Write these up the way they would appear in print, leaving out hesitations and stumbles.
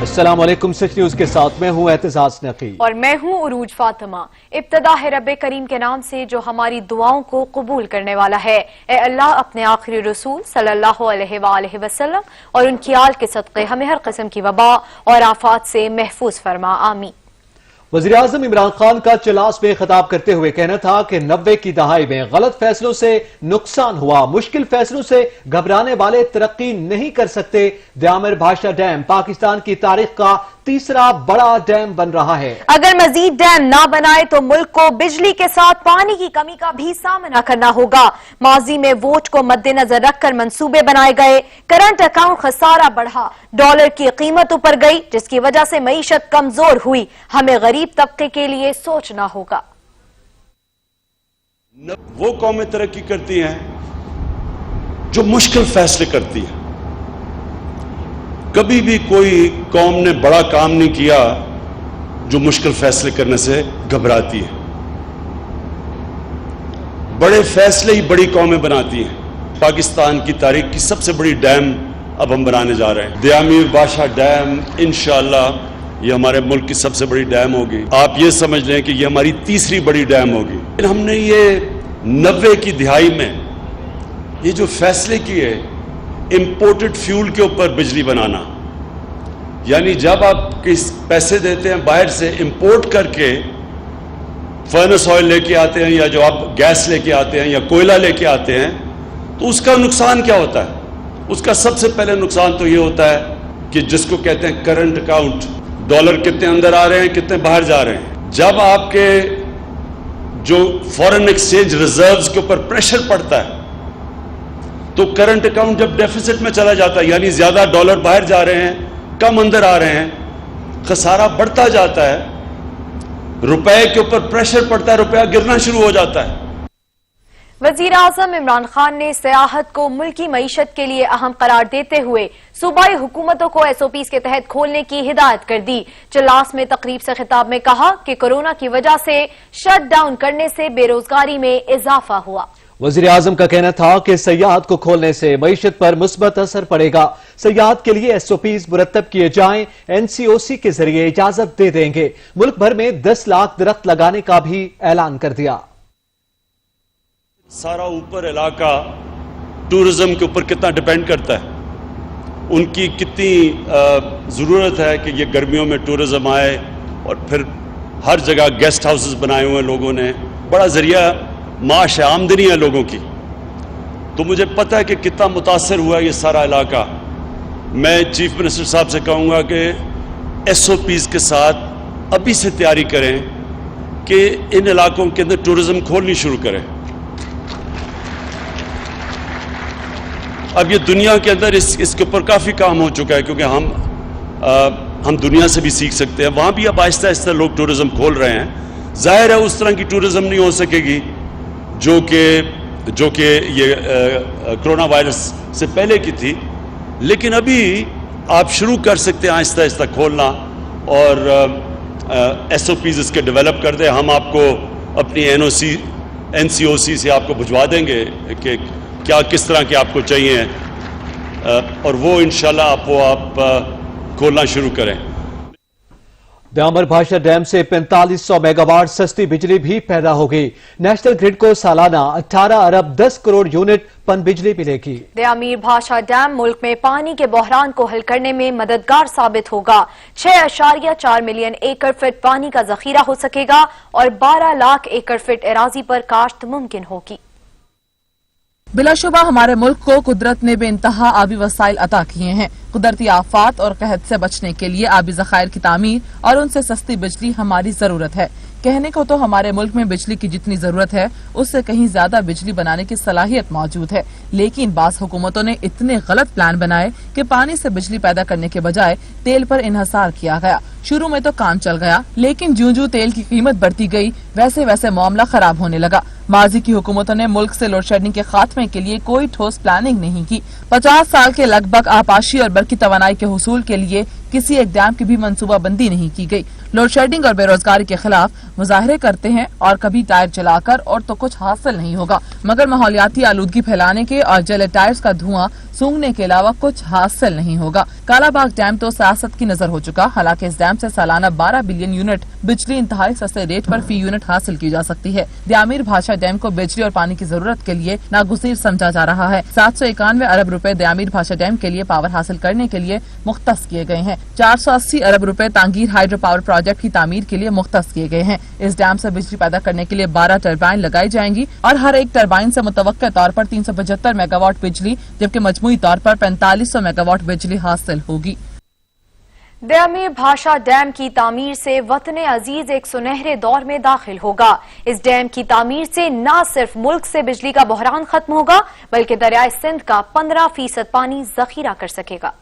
السلام علیکم، سچ نیوز کے ساتھ میں ہوں اعتزاز نقی اور میں ہوں عروج فاطمہ۔ ابتدا ہے رب کریم کے نام سے جو ہماری دعاؤں کو قبول کرنے والا ہے۔ اے اللہ اپنے آخری رسول صلی اللہ علیہ وآلہ وسلم اور ان کی آل کے صدقے ہمیں ہر قسم کی وبا اور آفات سے محفوظ فرما، آمین۔ وزیراعظم عمران خان کا چلاس میں خطاب کرتے ہوئے کہنا تھا کہ 90 کی دہائی میں غلط فیصلوں سے نقصان ہوا، مشکل فیصلوں سے گھبرانے والے ترقی نہیں کر سکتے۔ دیامر بھاشا ڈیم پاکستان کی تاریخ کا تیسرا بڑا ڈیم بن رہا ہے۔ اگر مزید ڈیم نہ بنائے تو ملک کو بجلی کے ساتھ پانی کی کمی کا بھی سامنا کرنا ہوگا۔ ماضی میں ووٹ کو مد نظر رکھ کر منصوبے بنائے گئے، کرنٹ اکاؤنٹ خسارہ بڑھا، ڈالر کی قیمت اوپر گئی جس کی وجہ سے معیشت کمزور ہوئی۔ ہمیں غریب طبقے کے لیے سوچنا ہوگا۔ وہ قومیں ترقی کرتی ہیں جو مشکل فیصلے کرتی ہیں۔ کبھی بھی کوئی قوم نے بڑا کام نہیں کیا جو مشکل فیصلے کرنے سے گھبراتی ہے۔ بڑے فیصلے ہی بڑی قومیں بناتی ہیں۔ پاکستان کی تاریخ کی سب سے بڑی ڈیم اب ہم بنانے جا رہے ہیں، دیامیر بھاشا ڈیم۔ انشاءاللہ یہ ہمارے ملک کی سب سے بڑی ڈیم ہوگی۔ آپ یہ سمجھ لیں کہ یہ ہماری تیسری بڑی ڈیم ہوگی۔ ہم نے یہ 90 کی دہائی میں یہ جو فیصلے کیے، امپورٹڈ فیول کے اوپر بجلی بنانا، یعنی جب آپ کس پیسے دیتے ہیں باہر سے امپورٹ کر کے فرنس آئل لے کے آتے ہیں، یا جو آپ گیس لے کے آتے ہیں یا کوئلہ لے کے آتے ہیں، تو اس کا نقصان کیا ہوتا ہے؟ اس کا سب سے پہلے نقصان تو یہ ہوتا ہے کہ جس کو کہتے ہیں کرنٹ اکاؤنٹ، ڈالر کتنے اندر آ رہے ہیں کتنے باہر جا رہے ہیں۔ جب آپ کے جو فورن ایکسچینج ریزروز کے اوپر پریشر پڑتا ہے تو کرنٹ اکاؤنٹ جب ڈیفیسٹ میں چلا جاتا ہے، یعنی زیادہ ڈالر باہر جا رہے ہیں کم اندر آ رہے ہیں، خسارہ بڑھتا جاتا ہے، روپے کے اوپر پریشر پڑتا ہے، روپیہ گرنا شروع ہو جاتا ہے۔ وزیر اعظم عمران خان نے سیاحت کو ملکی معیشت کے لیے اہم قرار دیتے ہوئے صوبائی حکومتوں کو SOPs کے تحت کھولنے کی ہدایت کر دی۔ چلاس میں تقریب سے خطاب میں کہا کہ کورونا کی وجہ سے شٹ ڈاؤن کرنے سے بے روزگاری میں اضافہ ہوا۔ وزیر اعظم کا کہنا تھا کہ سیاحت کو کھولنے سے معیشت پر مثبت اثر پڑے گا۔ سیاحت کے لیے SOPs مرتب کیے جائیں، NCOC کے ذریعے اجازت دے دیں گے۔ ملک بھر میں 10 لاکھ درخت لگانے کا بھی اعلان کر دیا۔ سارا اوپر علاقہ ٹورزم کے اوپر کتنا ڈیپینڈ کرتا ہے، ان کی کتنی ضرورت ہے کہ یہ گرمیوں میں ٹورزم آئے، اور پھر ہر جگہ گیسٹ ہاؤسز بنائے ہوئے لوگوں نے، بڑا ذریعہ معاش ہے، آمدنی ہے لوگوں کی۔ تو مجھے پتہ ہے کہ کتنا متاثر ہوا یہ سارا علاقہ۔ میں چیف منسٹر صاحب سے کہوں گا کہ SOPs کے ساتھ ابھی سے تیاری کریں کہ ان علاقوں کے اندر ٹورزم کھولنی شروع کریں۔ اب یہ دنیا کے اندر اس کے اوپر کافی کام ہو چکا ہے، کیونکہ ہم دنیا سے بھی سیکھ سکتے ہیں۔ وہاں بھی اب آہستہ آہستہ لوگ ٹورزم کھول رہے ہیں۔ ظاہر ہے اس طرح کی ٹورزم نہیں ہو سکے گی جو کہ یہ کرونا وائرس سے پہلے کی تھی، لیکن ابھی آپ شروع کر سکتے ہیں آہستہ آہستہ کھولنا، اور SOPs اس کے ڈیولپ کر دیں۔ ہم آپ کو اپنی NCOC سے آپ کو بھجوا دیں گے کہ کیا کس طرح کے آپ کو چاہیے، اور وہ انشاءاللہ آپ کھولنا شروع کریں۔ دیامر بھاشا ڈیم سے 4500 میگا واٹ سستی بجلی بھی پیدا ہوگی۔ نیشنل گریڈ کو سالانہ 18 ارب 10 کروڑ یونٹ پن بجلی ملے گی۔ دیامیر بھاشا ڈیم ملک میں پانی کے بحران کو حل کرنے میں مددگار ثابت ہوگا۔ 6.4 ملین ایکڑ فٹ پانی کا ذخیرہ ہو سکے گا اور 12 لاکھ ایکڑ فٹ اراضی پر کاشت ممکن ہوگی۔ بلا شبہ ہمارے ملک کو قدرت نے بے انتہا آبی وسائل عطا کیے ہیں۔ قدرتی آفات اور قحط سے بچنے کے لیے آبی ذخائر کی تعمیر اور ان سے سستی بجلی ہماری ضرورت ہے۔ کہنے کو تو ہمارے ملک میں بجلی کی جتنی ضرورت ہے اس سے کہیں زیادہ بجلی بنانے کی صلاحیت موجود ہے، لیکن بعض حکومتوں نے اتنے غلط پلان بنائے کہ پانی سے بجلی پیدا کرنے کے بجائے تیل پر انحصار کیا گیا۔ शुरू में तो काम चल गया, लेकिन ज्यों-ज्यों तेल की कीमत बढ़ती गई वैसे वैसे मामला खराब होने लगा। माजी की हुकूमतों ने मुल्क से लोड शेडिंग के खात्मे के लिए कोई ठोस प्लानिंग नहीं की। 50 साल के लगभग आपाशी और बरकी तवानाई के हुसूल के लिए किसी इक़दाम की भी मंसूबा बंदी नहीं की गई। लोड शेडिंग और बेरोजगारी के खिलाफ मुजाहरे करते हैं और कभी टायर जलाकर और तो कुछ हासिल नहीं होगा, मगर माहौलियाती आलूदगी फैलाने के और जले टायर्स का धुआं सूंघने के अलावा कुछ हासिल नहीं होगा। कालाबाग डैम तो सियासत की नजर हो चुका। हालांकि इस डैम से सालाना 12 बिलियन यूनिट बिजली इंतहाई सस्ते रेट पर फी यूनिट हासिल की जा सकती है। दयामीर भाषा डैम को बिजली और पानी की जरूरत के लिए नागुज़ीर समझा जा रहा है। 791 अरब रुपए दयामीर भाषा डैम के लिए पावर हासिल करने के लिए मुख्तस किए गए हैं। 480 अरब रुपए तांगीर हाइड्रो पावर प्रोजेक्ट की तामीर के लिए मुख्तस किए गए हैं। इस डैम से बिजली पैदा करने के लिए 12 टरबाइन लगाई जाएंगी और हर एक टरबाइन से मुतवक्किल तौर पर 375 मेगावाट बिजली जबकि मजमूई तौर पर 4500 मेगावाट बिजली हासिल होगी। दयामीर भाषा डैम की तामीर से वतन अजीज एक सुनहरे दौर में दाखिल होगा। इस डैम की तामीर से न सिर्फ मुल्क से बिजली का बहरान खत्म होगा बल्कि दरियाए सिंध का 15% पानी जखीरा कर सकेगा।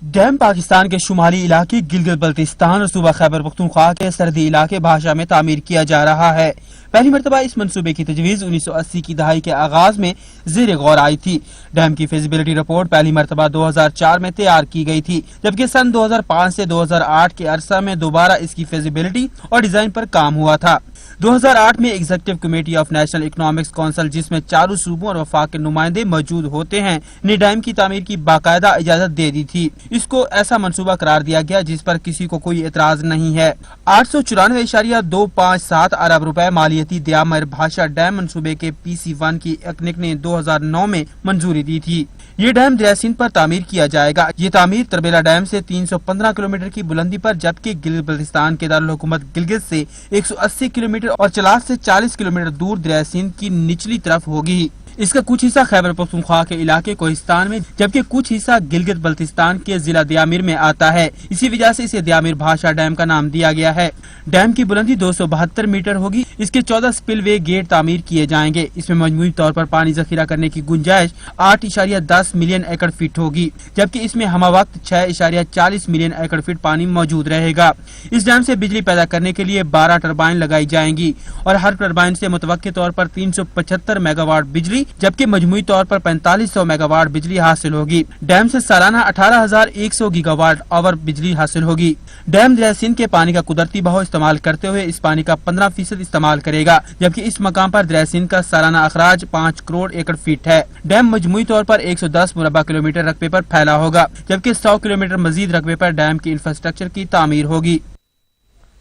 डैम पाकिस्तान के शुमाली इलाके गिलगित बल्तिस्तान और सूबा खैबर पख्तूनख्वा के सरहदी इलाके भाषा में तामीर किया जा रहा है। पहली मरतबा इस मंसूबे की तजवीज 1980 की दहाई के आगाज में ज़ेर गौर आई थी। डैम की फिजिबिलिटी रिपोर्ट पहली मरतबा 2004 में तैयार की गई थी, जबकि सन 2005 से 2008 के अरसा में दोबारा इसकी फिजिबिलिटी और डिजाइन पर काम हुआ था। 2008 में executive committee of national economics council, जिसमें चारों सूबों और वफाक के नुमाइंदे मौजूद होते हैं, ने डैम की तामीर की बाकायदा इजाजत दे दी थी। इसको ऐसा मंसूबा करार दिया गया जिस पर किसी को कोई एतराज नहीं है। 894.257 अरब रुपए मालियती दयामीर भाषा डैम मंसूबे के PC1 की एक्निक ने 2009 में मंजूरी दी थी। ये डैम दरिया सिंध पर तामीर किया जाएगा। ये तामीर तरबेला डैम से 315 किलोमीटर की बुलंदी पर, जबकि गिलगित बल्तिस्तान के दारुल हुकूमत गिलगित से 180 किलोमीटर और चलास से 40 किलोमीटर दूर दरिया सिंध की निचली तरफ होगी। इसका कुछ हिस्सा खैबर पख्तूनख्वा के इलाके कोहिस्तान में, जबकि कुछ हिस्सा गिलगित बल्तिस्तान के जिला दयामीर में आता है। इसी वजह से इसे दयामीर भाषा डैम का नाम दिया गया है। डैम की बुलंदी 272 मीटर होगी। इसके 14 स्पिलवे गेट तामीर किए जाएंगे। इसमें मजमूई तौर पर पानी जखीरा करने की गुंजाइश 8.10 मिलियन एकड़ फीट होगी, जबकि इसमें हमा वक्त 6.40 मिलियन एकड़ फीट पानी मौजूद रहेगा। इस डैम से बिजली पैदा करने के लिए 12 टरबाइन लगाई जाएंगी और हर टरबाइन से मुतवक्किल तौर पर 375 मेगावाट बिजली जबकि मजमूई तौर पर 4500 मेगावाट बिजली हासिल होगी। डैम से सालाना 18,100 गीगावाट आवर बिजली हासिल होगी। डैम दरिया सिंध के पानी का कुदरती बहाव इस्तेमाल करते हुए इस पानी का 15% इस्तेमाल करेगा, जबकि इस मकाम पर दरिया सिंध का सालाना अखराज 5 करोड़ एकड़ फीट है। डैम मजमूई तौर पर 110 मुरबा किलोमीटर रकबे पर फैला होगा, जबकि 100 किलोमीटर मजीद रकबे पर डैम की इंफ्रास्ट्रक्चर की तामीर होगी।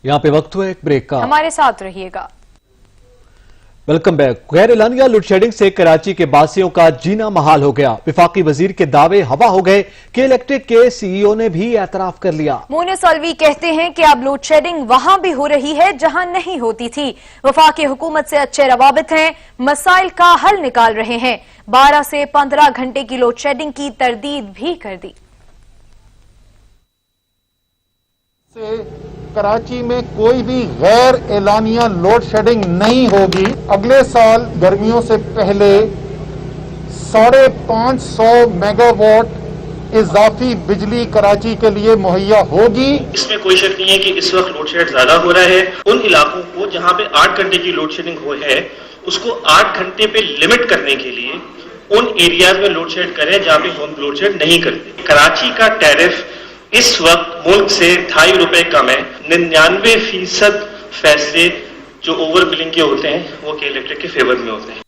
यहाँ पे वक्त हुआ एक ब्रेक का, हमारे साथ रहिएगा। Welcome back. गैर एलानिया लोड शेडिंग से कराची के बासियों का जीना महाल हो गया। विफाकी वजीर के दावे हवा हो गए कि इलेक्ट्रिक के CEO ने भी एतराफ कर लिया। मोनिस अलवी कहते हैं कि अब लोड शेडिंग वहां भी हो रही है जहां नहीं होती थी। वफाकी हुकूमत से अच्छे रवाबित हैं, मसाइल का हल निकाल रहे हैं। 12 से 15 घंटे की लोड शेडिंग की तरदीद भी कर दी। कराची में कोई भी गैर एलानिया लोड शेडिंग नहीं होगी। अगले साल गर्मियों से पहले 550 मेगावाट इजाफी बिजली कराची के लिए मुहैया होगी। इसमें कोई शक नहीं है कि इस वक्त लोड शेड ज्यादा हो रहा है। उन इलाकों को जहां पे 8 घंटे की लोड शेडिंग हो है, उसको 8 घंटे पे लिमिट करने के लिए उन एरियाज में लोड शेड करें जहां पे हम लोड शेड नहीं करते। कराची का टैरिफ इस वक्त मुल्क से 2.5 रुपए कम है। 99% फैसले जो ओवर बिलिंग के होते हैं वो के इलेक्ट्रिक के फेवर में होते हैं।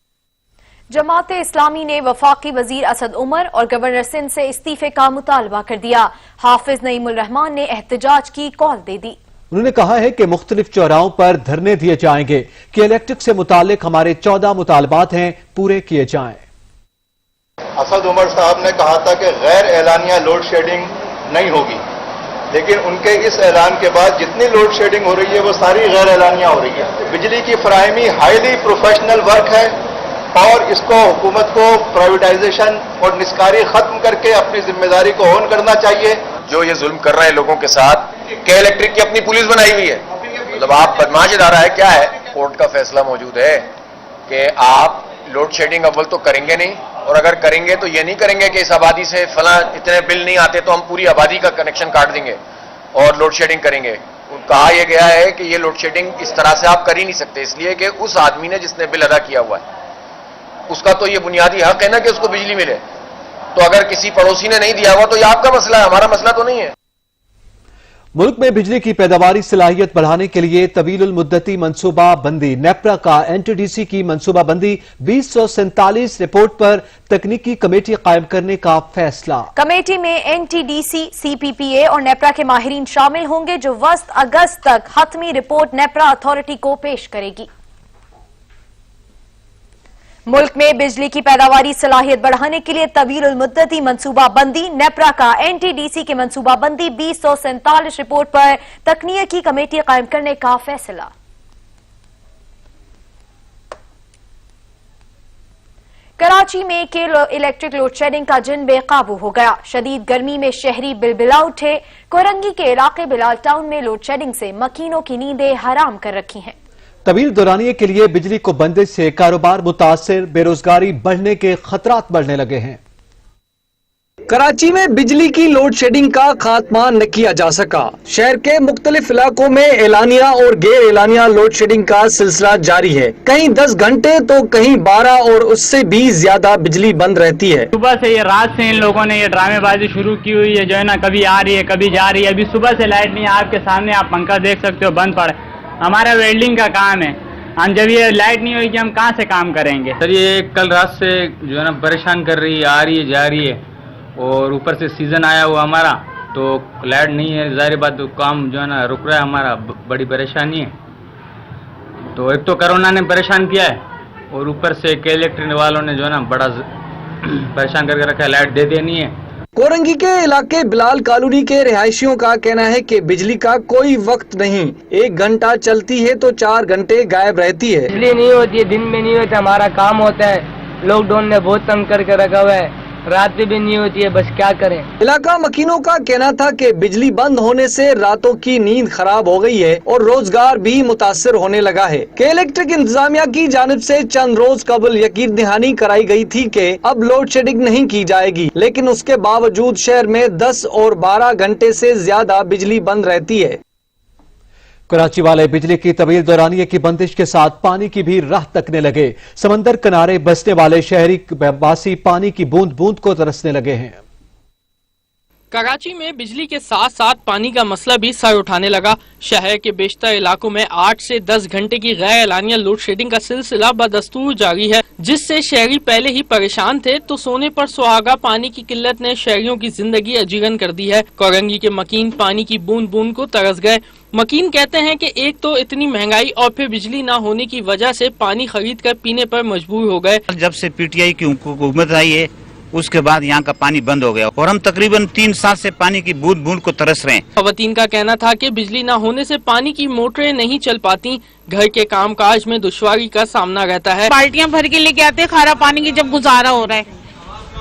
जमात इस्लामी ने वफाकी वजीर असद उमर और गवर्नर सिंध से इस्तीफे का मुतालबा कर दिया। हाफिज नईमुल रहमान ने एहतजाज की कॉल दे दी। उन्होंने कहा है कि मुख्तलिफ चौराहों पर धरने दिए जाएंगे कि इलेक्ट्रिक से मुतालिक हमारे 14 मुतालबात हैं, पूरे किए जाएं। असद उमर साहब ने कहा था कि गैर एलानिया लोड शेडिंग नहीं होगी, लेकिन उनके इस ऐलान के बाद जितनी लोड शेडिंग हो रही है वो सारी गैर एलानिया हो रही है। बिजली की फराहमी हाईली प्रोफेशनल वर्क है और इसको हुकूमत को प्राइवेटाइजेशन और निस्कारी खत्म करके अपनी जिम्मेदारी को ऑन करना चाहिए। जो ये जुल्म कर रहे हैं लोगों के साथ, क्या इलेक्ट्रिक की अपनी पुलिस बनाई हुई है? मतलब आप बदमाश इदारा है क्या है? कोर्ट का फैसला मौजूद है कि आप लोड शेडिंग अव्वल तो करेंगे नहीं, और अगर करेंगे तो ये नहीं करेंगे कि इस आबादी से फला इतने बिल नहीं आते तो हम पूरी आबादी का कनेक्शन काट देंगे, اور لوڈ شیڈنگ کریں گے. کہا یہ گیا ہے کہ یہ لوڈ شیڈنگ اس طرح سے آپ کر ہی نہیں سکتے, اس لیے کہ اس آدمی نے جس نے بل ادا کیا ہوا ہے اس کا تو یہ بنیادی حق ہے نا کہ اس کو بجلی ملے. تو اگر کسی پڑوسی نے نہیں دیا ہوا تو یہ آپ کا مسئلہ ہے, ہمارا مسئلہ تو نہیں ہے. ملک میں بجلی کی پیداواری صلاحیت بڑھانے کے لیے طویل المدتی منصوبہ بندی نیپرا کا این ٹی ڈی سی کی منصوبہ بندی 2047 رپورٹ پر تکنیکی کمیٹی قائم کرنے کا فیصلہ. کمیٹی میں این ٹی ڈی سی, سی پی پی اے اور نیپرا کے ماہرین شامل ہوں گے جو وسط اگست تک حتمی رپورٹ نیپرا اتھارٹی کو پیش کرے گی. ملک میں بجلی کی پیداواری صلاحیت بڑھانے کے لیے طویل المدتی منصوبہ بندی نیپرا کا این ٹی ڈی سی کی منصوبہ بندی 2047 رپورٹ پر تکنیکی کمیٹی قائم کرنے کا فیصلہ. کراچی میں الیکٹرک لوڈ شیڈنگ کا جن بے قابو ہو گیا. شدید گرمی میں شہری بلبلا اٹھے. کورنگی کے علاقے بلال ٹاؤن میں لوڈ شیڈنگ سے مکینوں کی نیندیں حرام کر رکھی ہیں. طویل دورانیے کے لیے بجلی کو بندش سے کاروبار متاثر, بے روزگاری بڑھنے کے خطرات بڑھنے لگے ہیں. کراچی میں بجلی کی لوڈ شیڈنگ کا خاتمہ نہ کیا جا سکا. شہر کے مختلف علاقوں میں اعلانیہ اور غیر اعلانیہ لوڈ شیڈنگ کا سلسلہ جاری ہے. کہیں 10 گھنٹے تو کہیں 12 اور اس سے بھی زیادہ بجلی بند رہتی ہے. صبح سے یہ رات سے ان لوگوں نے یہ ڈرامے بازی شروع کی ہوئی ہے جو ہے نا, کبھی آ رہی ہے کبھی جا رہی ہے. ابھی صبح سے لائٹ نہیں ہے, آپ کے سامنے آپ پنکھا دیکھ سکتے ہو بند پڑا. ہمارا ویلڈنگ کا کام ہے, ہم جب یہ لائٹ نہیں ہوئی کہ ہم کہاں سے کام کریں گے. سر یہ کل رات سے جو ہے نا پریشان کر رہی ہے, آ رہی ہے جا رہی ہے, اور اوپر سے سیزن آیا ہوا ہمارا تو لائٹ نہیں ہے, ظاہر بات کام جو ہے نا رک رہا ہے ہمارا, بڑی پریشانی ہے. تو ایک تو کرونا نے پریشان کیا ہے اور اوپر سے الیکٹرک والوں نے جو ہے نا بڑا پریشان کر کے رکھا ہے, لائٹ دے دینی ہے. کورنگی کے علاقے بلال کالونی کے رہائشیوں کا کہنا ہے کہ بجلی کا کوئی وقت نہیں, 1 گھنٹہ چلتی ہے تو 4 گھنٹے غائب رہتی ہے. بجلی نہیں ہوتی ہے, دن میں نہیں ہوتا, ہمارا کام ہوتا ہے. لاک ڈاؤن نے بہت تنگ کر کے رکھا ہوا ہے, رات بھی نہیں ہوتی ہے, بس کیا کریں. علاقہ مکینوں کا کہنا تھا کہ بجلی بند ہونے سے راتوں کی نیند خراب ہو گئی ہے اور روزگار بھی متاثر ہونے لگا ہے. کہ الیکٹرک انتظامیہ کی جانب سے چند روز قبل یقین دہانی کرائی گئی تھی کہ اب لوڈ شیڈنگ نہیں کی جائے گی, لیکن اس کے باوجود شہر میں 10 اور 12 گھنٹے سے زیادہ بجلی بند رہتی ہے. کراچی والے بجلی کی طویل دورانیے کی بندش کے ساتھ پانی کی بھی راہ تکنے لگے. سمندر کنارے بسنے والے شہری باسی پانی کی بوند بوند کو ترسنے لگے ہیں. کراچی میں بجلی کے ساتھ ساتھ پانی کا مسئلہ بھی سر اٹھانے لگا. شہر کے بیشتر علاقوں میں 8 سے 10 گھنٹے کی غیر اعلانیہ لوڈ شیڈنگ کا سلسلہ بدستور جاری ہے, جس سے شہری پہلے ہی پریشان تھے تو سونے پر سہاگا پانی کی قلت نے شہریوں کی زندگی اجیرن کر دی ہے. کورنگی کے مکین پانی کی بوند بوند کو ترس گئے. مکین کہتے ہیں کہ ایک تو اتنی مہنگائی اور پھر بجلی نہ ہونے کی وجہ سے پانی خرید کر پینے پر مجبور ہو گئے. جب سے پی ٹی آئی کی حکومت آئی ہے اس کے بعد یہاں کا پانی بند ہو گیا اور ہم تقریباً 3 سال سے پانی کی بوند بوند کو ترس رہے ہیں. خواتین کا کہنا تھا کہ بجلی نہ ہونے سے پانی کی موٹریں نہیں چل پاتی, گھر کے کام کاج میں دشواری کا سامنا رہتا ہے. بالٹیاں بھر کے لے کے آتے ہیں کھارا پانی کی جب گزارا ہو رہا ہے,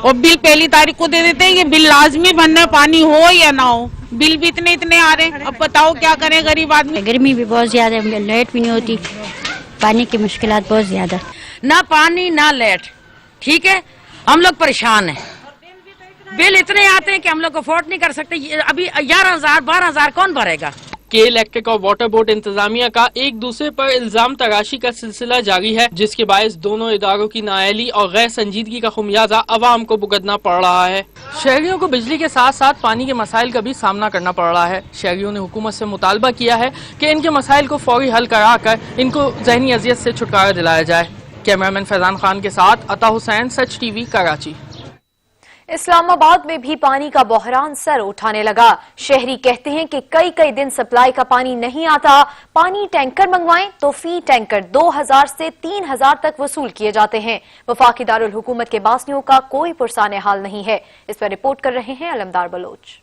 اور بل پہلی تاریخ کو دے دیتے ہیں. یہ بل لازمی بننا ہے, پانی ہو یا نہ ہو, بل بھی اتنے آ رہے ہیں. اب بتاؤ کیا کریں غریب آدمی. گرمی بھی بہت زیادہ ہے, لائٹ بھی نہیں ہوتی, پانی کی مشکلات بہت زیادہ. نہ پانی نہ لائٹ, ٹھیک ہے, ہم لوگ پریشان ہیں. بل اتنے آتے ہیں کہ ہم لوگ افورڈ نہیں کر سکتے. ابھی 11,000 12,000 کون بھرے گا. کے الیکٹرک اور واٹر بورڈ انتظامیہ کا ایک دوسرے پر الزام تراشی کا سلسلہ جاری ہے, جس کے باعث دونوں اداروں کی نااہلی اور غیر سنجیدگی کا خمیازہ عوام کو بھگتنا پڑ رہا ہے. شہریوں کو بجلی کے ساتھ ساتھ پانی کے مسائل کا بھی سامنا کرنا پڑ رہا ہے. شہریوں نے حکومت سے مطالبہ کیا ہے کہ ان کے مسائل کو فوری حل کرا کر ان کو ذہنی اذیت سے چھٹکارا دلایا جائے. کیمرامین فیضان خان کے ساتھ عطا حسین, سچ ٹی وی, کراچی. اسلام آباد میں بھی پانی کا بحران سر اٹھانے لگا. شہری کہتے ہیں کہ کئی دن سپلائی کا پانی نہیں آتا. پانی ٹینکر منگوائیں تو فی ٹینکر 2,000 سے 3,000 تک وصول کیے جاتے ہیں. وفاقی دارالحکومت کے باسنیوں کا کوئی پرسان حال نہیں ہے. اس پر رپورٹ کر رہے ہیں علمدار بلوچ.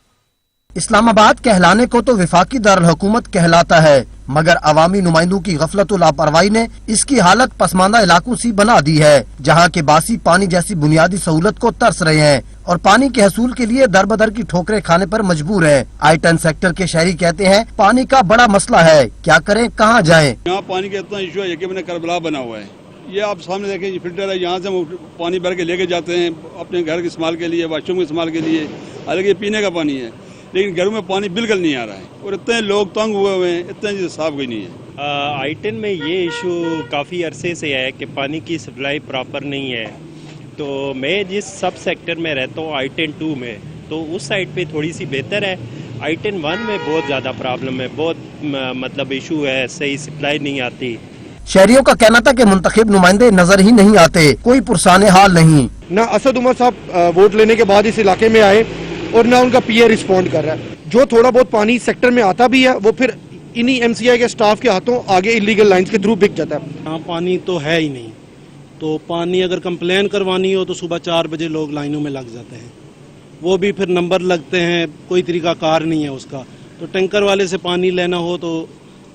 اسلام آباد کہلانے کو تو وفاقی دارالحکومت کہلاتا ہے, مگر عوامی نمائندوں کی غفلت و لاپرواہی نے اس کی حالت پسماندہ علاقوں سی بنا دی ہے, جہاں کے باسی پانی جیسی بنیادی سہولت کو ترس رہے ہیں اور پانی کے حصول کے لیے در بدر کی ٹھوکریں کھانے پر مجبور ہیں. I-10 سیکٹر کے شہری کہتے ہیں پانی کا بڑا مسئلہ ہے, کیا کریں کہاں جائیں. یہاں پانی کا اتنا ایشو ہے کہ میں نے کربلا بنا ہوا ہے. یہ آپ سامنے دیکھیں, یہ فلٹر ہے, یہاں سے ہم پانی بھر کے لے کے جاتے ہیں اپنے گھر کے استعمال کے لیے, واش روم کے استعمال کے لیے, حالانکہ یہ پینے کا پانی ہے. लेकिन घरों में पानी बिल्कुल नहीं आ रहा है और इतने लोग तंग हुए हैं, इतने साफ कोई नहीं है। I-10 में ये इशू काफ़ी अरसे से है कि पानी की सप्लाई प्रॉपर नहीं है। तो मैं जिस सब सेक्टर में रहता हूँ I-10-2 में, तो उस साइड पे थोड़ी सी बेहतर है। I-10-1 में बहुत ज़्यादा प्रॉब्लम है, बहुत मतलब इशू है, सही सप्लाई नहीं आती। शहरियों का कहना था कि मुंतखब नुमाइंदे नजर ही नहीं आते, कोई पुरसाने हाल नहीं। ना असद उमर साहब वोट लेने के बाद इस इलाके में आए और ना उनका पीए रिस्पॉन्ड कर रहा है। जो थोड़ा बहुत पानी सेक्टर में आता भी है वो फिर इन्हीं एमसीआई के स्टाफ के हाथों आगे इलीगल लाइंस के थ्रू बिक जाता है। हाँ, पानी तो है ही नहीं, तो पानी अगर कंप्लेन करवानी हो तो सुबह 4 बजे लोग लाइनों में लग जाते हैं, वो भी फिर नंबर लगते हैं, कोई तरीका कार नहीं है उसका। तो टैंकर वाले से पानी लेना हो तो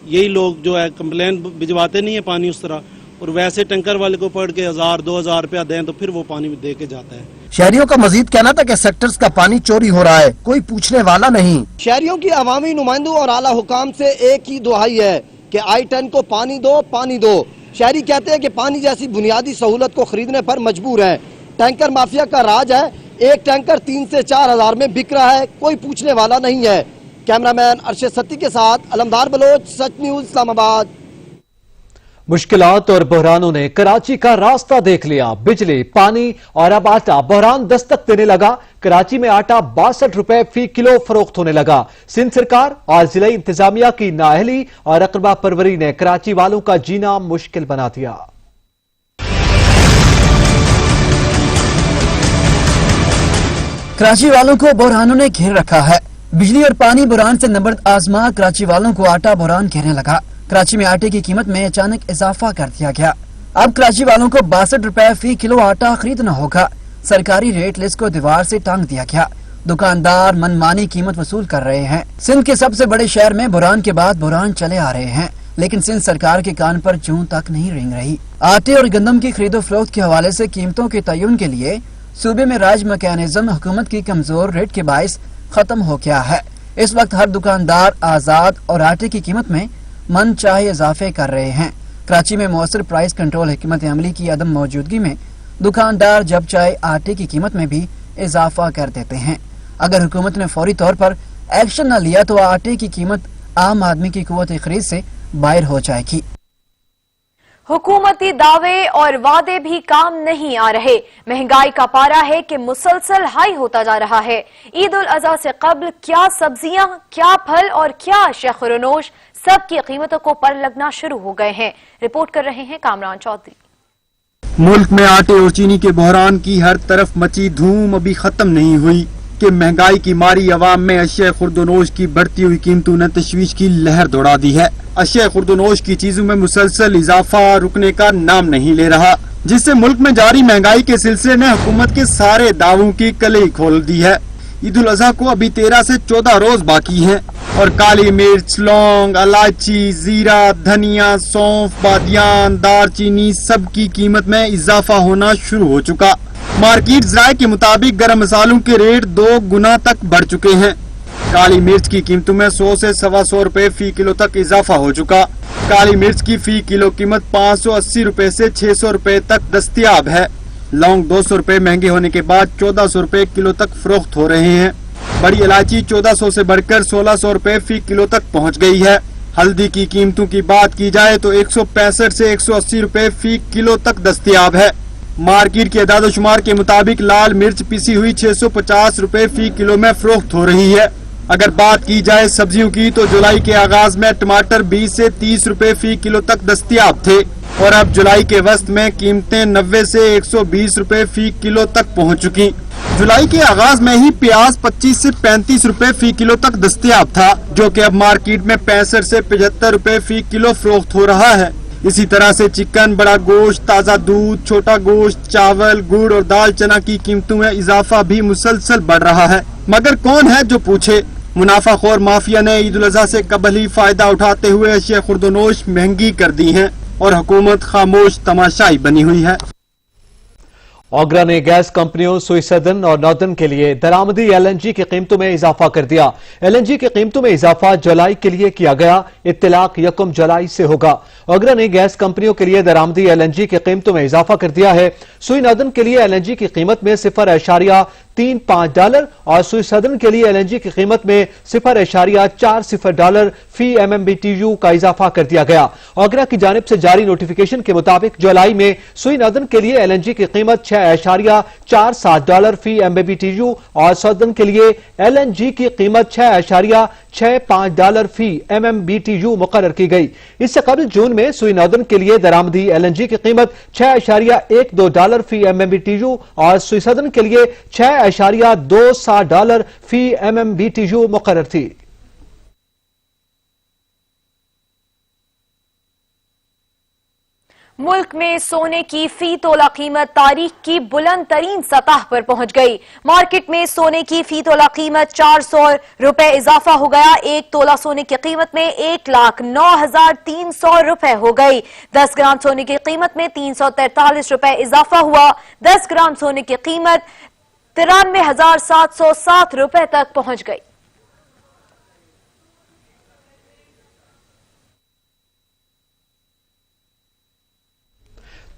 यही लोग जो है कंप्लेन भिजवाते नहीं है पानी उस तरह, और वैसे टैंकर वाले को पड़ के 1000-2000 रुपया दें तो फिर वो पानी दे के जाता है। शहरियों का मजीद कहना था कि सेक्टर्स का पानी चोरी हो रहा है, कोई पूछने वाला नहीं। शहरियों की अवामी नुमाइंदों और आला हुकाम से एक ही दुहाई है कि I-10 को पानी दो, पानी दो। शहरी कहते हैं कि पानी जैसी बुनियादी सहूलत को खरीदने पर मजबूर है। टैंकर माफिया का राज है, एक टैंकर 3 से 4 हजार में बिक रहा है, कोई पूछने वाला नहीं है। कैमरामैन अरशद सत्ती के साथ अलमदार बलोच, सच न्यूज, इस्लामाबाद। मुश्किलात और बहरानों ने कराची का रास्ता देख लिया। बिजली, पानी और अब आटा बहरान दस्तक देने लगा। कराची में आटा 62 रुपए फी किलो फरोख्त होने लगा। सिंध सरकार और जिला इंतजामिया की नाअहली और रकबा परवरी ने कराची वालों का जीना मुश्किल बना दिया। कराची वालों को बहरानों ने घेर रखा है। बिजली और पानी बहरान से नबर्द आजमा कराची वालों को आटा बहरान घेरने लगा। कराची में आटे की कीमत में अचानक इजाफा कर दिया गया। अब कराची वालों को 62 रुपए फी किलो आटा खरीदना होगा। सरकारी रेट लिस्ट को दीवार से टांग दिया गया। दुकानदार मनमानी कीमत वसूल कर रहे हैं। सिंध के सबसे बड़े शहर में बहरान के बाद बहरान चले आ रहे हैं, लेकिन सिंध सरकार के कान पर जूं तक नहीं रेंग रही। आटे और गंदम की खरीदो फरोख्त के हवाले से कीमतों के तयन के लिए सूबे में राज मैकेनिज्म हुकूमत की कमजोर रेट के बायस खत्म हो गया है। इस वक्त हर दुकानदार आजाद और आटे की कीमत में मन चाहे इजाफे कर रहे हैं। कराची में मौसर प्राइस कंट्रोल हिकमत अमली की अदम मौजूदगी में दुकानदार जब चाहे आटे की कीमत में भी इजाफा कर देते हैं। अगर हुकूमत ने फौरी तौर पर एक्शन न लिया तो आटे की कीमत आम आदमी की कुव्वत खरीद से बाहर हो जाएगी। हुकूमती दावे और वादे भी काम नहीं आ रहे। महंगाई का पारा है कि मुसलसल हाई होता जा रहा है। ईद उल अजहा से कबल क्या सब्जियां, क्या फल और क्या अशिया खुरनोश, सबकी कीमतों को पर लगना शुरू हो गए हैं। रिपोर्ट कर रहे हैं कामरान चौधरी। मुल्क में आटे और चीनी के बहरान की हर तरफ मची धूम अभी खत्म नहीं हुई कि महंगाई की मारी अवाम में अशिया खुर्दनोश की बढ़ती हुई कीमतों ने तशवीश की लहर दौड़ा दी है। अशिया खुर्दनोश की चीजों में मुसलसल इजाफा रुकने का नाम नहीं ले रहा, जिससे मुल्क में जारी महंगाई के सिलसिले ने हुकूमत के सारे दावों की कलई खोल दी है। ईद उल अजहा को अभी 13 से 14 रोज बाकी हैं और काली मिर्च, लौंग, इलायची, जीरा, धनिया, सौंफ, बादियान, दालचीनी सब की कीमत में इजाफा होना शुरू हो चुका। मार्केट ज़राए के मुताबिक गरम मसालों के रेट 2 गुना तक बढ़ चुके हैं। काली मिर्च की कीमतों में 100 से 125 रुपए फी किलो तक इजाफा हो चुका। काली मिर्च की फी किलो कीमत 580 रुपए से 600 रुपए तक दस्तयाब है। लौंग 200 रुपए महंगे होने के बाद 1400 रुपए किलो तक फरोख्त हो रहे हैं। बड़ी इलायची 1400 से बढ़कर 1600 रुपए फी किलो तक पहुंच गई है। हल्दी की कीमतों की बात की जाए तो 165 से 180 रुपए फी किलो तक दस्तयाब है। मार्केट के एदाद-ओ-शुमार के मुताबिक लाल मिर्च पिसी हुई 650 रुपए फी किलो में फरोख्त हो रही है। अगर बात की जाए सब्जियों की तो जुलाई के आगाज में टमाटर 20 से 30 रुपए फी किलो तक दस्तयाब थे और अब जुलाई के वस्त में कीमतें 90 से 120 रुपए फी किलो तक पहुंच चुकी। जुलाई के आगाज में ही प्याज 25 से 35 रुपए फी किलो तक दस्तयाब था, जो कि अब मार्केट में 65 से 75 रुपए फी किलो फरोख्त हो रहा है। इसी तरह से चिकन, बड़ा गोश्त, ताज़ा दूध, छोटा गोश्त, चावल, गुड़ और दाल चना की कीमतों में इजाफा भी मुसलसल बढ़ रहा है। मगर कौन है जो पूछे? मुनाफाखोर माफिया ने ईद उल अजहा से कबल ही फायदा उठाते हुए अशिया खुर्दनोश महंगी कर दी हैं और हुकूमत खामोश तमाशाई बनी हुई है। ओगरा ने गैस कंपनियों सुई सदर्न और नॉर्दर्न के लिए दरामदी एलएनजी की कीमतों में इजाफा कर दिया। एलएनजी की कीमतों में इजाफा जुलाई के लिए किया गया, इत्तलाक 1 जुलाई से होगा। ओगरा ने गैस कंपनियों के लिए दरामदी एलएनजी की कीमतों में इजाफा कर दिया है। सुई नॉर्दर्न के लिए एलएनजी की कीमत में $3.5 اور सुई सदन के लिए LNG की कीमत में $0.40 फी MMBTU का इजाफा कर दिया गया। ओगरा की जानिब से जारी नोटिफिकेशन के मुताबिक जुलाई में सुई नदन के लिए LNG की कीमत $6.47 फी MMBTU और सदन के लिए LNG की कीमत $6.65 फी MMBTU मुकर्रर की गई। इससे कबल जून में सुई नदन के लिए दरामदी LNG की कीमत $6.12 फी MMBTU और सुई सदन के लिए $6.27 फी MMBTU मुकर्रर थी। मुल्क में सोने की फी तोला कीमत तारीख की बुलंद तरीन सतह पर पहुंच गई। मार्केट में सोने की फी तोला कीमत ₹400 इजाफा हो गया। एक तोला सोने की कीमत में 1,09,300 हो गई। 10 ग्राम सोने की कीमत में ₹343 इजाफा हुआ। 10 ग्राम सोने की कीमत ₹93,707 तक पहुंच गई।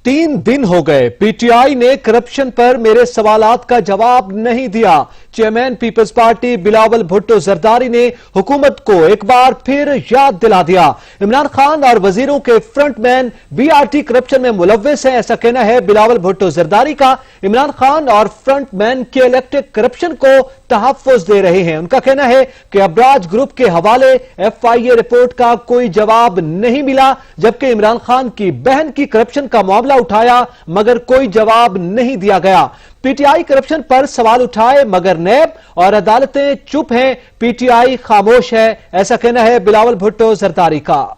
तीन दिन हो गए पीटीआई ने करप्शन पर मेरे सवालात का जवाब नहीं दिया। चेयरमैन पीपल्स पार्टी बिलावल भुट्टो जरदारी ने हुकूमत को एक बार फिर याद दिला दिया। इमरान खान और वजीरों के फ्रंटमैन बीआरटी करप्शन में मुलव्वस हैं, ऐसा कहना है बिलावल भुट्टो जरदारी का। इमरान खान और फ्रंटमैन के इलेक्टेड करप्शन को तहफ्फुज दे रहे हैं। उनका कहना है कि अबराज ग्रुप के हवाले FIA रिपोर्ट का कोई जवाब नहीं मिला, जबकि इमरान खान की बहन की करप्शन का मामला उठाया मगर कोई जवाब नहीं दिया गया। पीटीआई करप्शन पर सवाल उठाए मगर नैब और अदालतें चुप हैं, पीटीआई खामोश है, ऐसा कहना है बिलावल भुट्टो जरदारी का।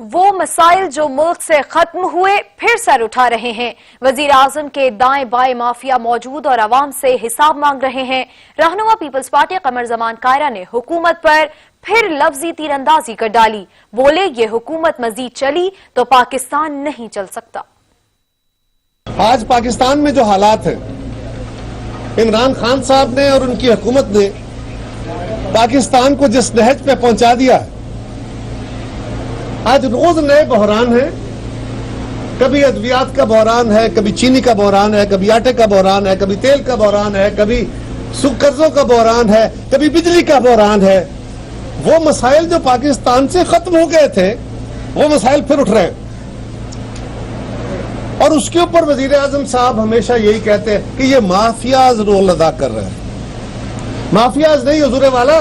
वो मसाइल जो मुल्क से खत्म हुए फिर सर उठा रहे हैं। वजीर आजम के दाएं बाएं माफिया मौजूद और आवाम से हिसाब मांग रहे हैं। रहनुमा पीपल्स पार्टी कमर जमान कायरा ने हुकूमत पर फिर लफ्जी तीरंदाजी कर डाली। बोले ये हुकूमत मजीद चली तो पाकिस्तान नहीं चल सकता। आज पाकिस्तान में जो हालात हैं, इमरान खान साहब ने और उनकी हुकूमत ने पाकिस्तान को जिस नहज पे पहुंचा दिया, आज रोज नए बहरान हैं। कभी अद्वियात का बहरान है, कभी चीनी का बहरान है, कभी आटे का बहरान है, कभी तेल का बहरान है, कभी कर्जों का बहरान है, कभी बिजली का बहरान है। वो मसाइल जो पाकिस्तान से खत्म हो गए थे, वो मसाइल फिर उठ रहे हैं। और उसके ऊपर वजीर आजम साहब हमेशा यही कहते हैं कि ये माफियाज रोल अदा कर रहे हैं। माफियाज नहीं हुजूर वाला,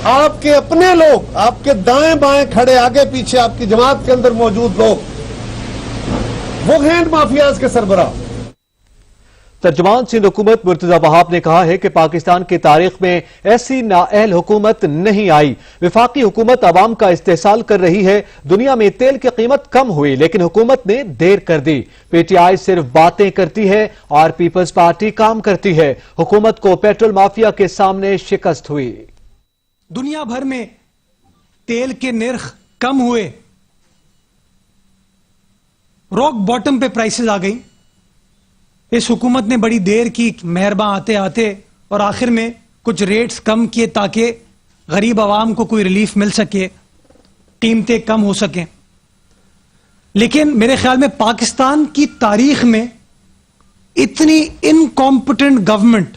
आपके अपने लोग, आपके दाएं बाएं खड़े आगे पीछे आपकी जमात के अंदर मौजूद लोग, वो हैं माफियाज के सरबराह। तर्जुमान सिंध हुकूमत मुर्तजा वहाब ने कहा है कि पाकिस्तान की तारीख में ऐसी नाअहल हुकूमत नहीं आई। विफाकी हुकूमत आवाम का इस्तेहसाल कर रही है। दुनिया में तेल की कीमत कम हुई लेकिन हुकूमत ने देर कर दी। पीटीआई सिर्फ बातें करती है और पीपल्स पार्टी काम करती है। हुकूमत को पेट्रोल माफिया के सामने शिकस्त हुई। दुनिया भर में तेल के निर्ख कम हुए, रॉक बॉटम पे प्राइसेस आ गई। इस हुकूमत ने बड़ी देर की, मेहरबा आते आते, और आखिर में कुछ रेट्स कम किए ताकि गरीब आवाम को कोई रिलीफ मिल सके, कीमतें कम हो सकें। लेकिन मेरे ख्याल में पाकिस्तान की तारीख में इतनी इनकॉम्पिटेंट गवर्नमेंट,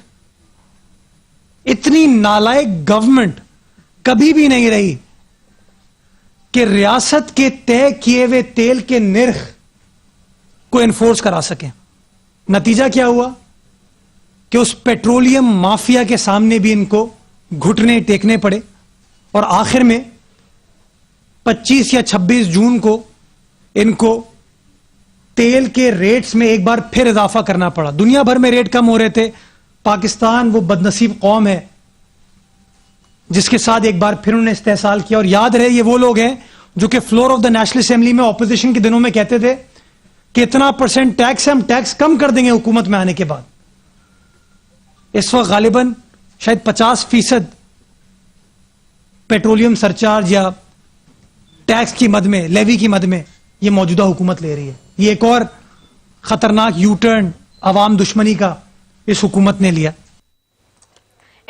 इतनी नालायक गवर्नमेंट कभी भी नहीं रही कि रियासत के तय किए हुए तेल के निर्ख को एनफोर्स करा सके। नतीजा क्या हुआ कि उस पेट्रोलियम माफिया के सामने भी इनको घुटने टेकने पड़े और आखिर में 25 या 26 जून को इनको तेल के रेट्स में एक बार फिर इजाफा करना पड़ा। दुनिया भर में रेट कम हो रहे थे, पाकिस्तान वो बदनसीब कौम है जिसके साथ एक बार फिर उन्होंने इस्तेहसाल किया। और याद रहे ये वो लोग हैं जो कि floor of the national assembly में ऑपोजिशन के दिनों में कहते थे कि इतना % टैक्स हम टैक्स कम कर देंगे हुकूमत में आने के बाद। इस वक्त गालिबन शायद 50% पेट्रोलियम सरचार्ज या टैक्स की मद में, लेवी की मद में ये मौजूदा हुकूमत ले रही है। ये एक और खतरनाक यू टर्न अवाम दुश्मनी का इस हुकूमत ने लिया।